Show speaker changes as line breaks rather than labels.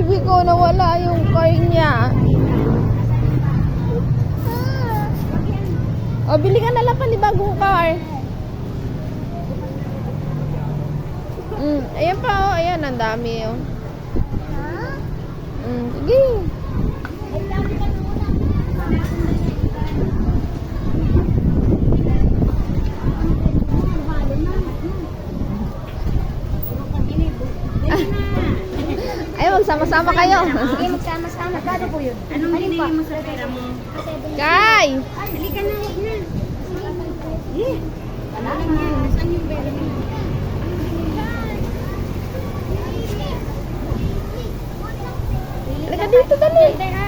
baby ko, nawala yung car niya. O, bili ka na lang panibagong car. Ayan pa, oh. Ayan, ang dami, oh. Sige. Ay, magsama-sama kayo.
Sige, magsama-sama. Kado po yun. Anong binili mo sa pera mo?
Kay!
Halika na, huwag na. Sige. Wala lang yan. Nasaan yung pera mo?
Halika dito, dali.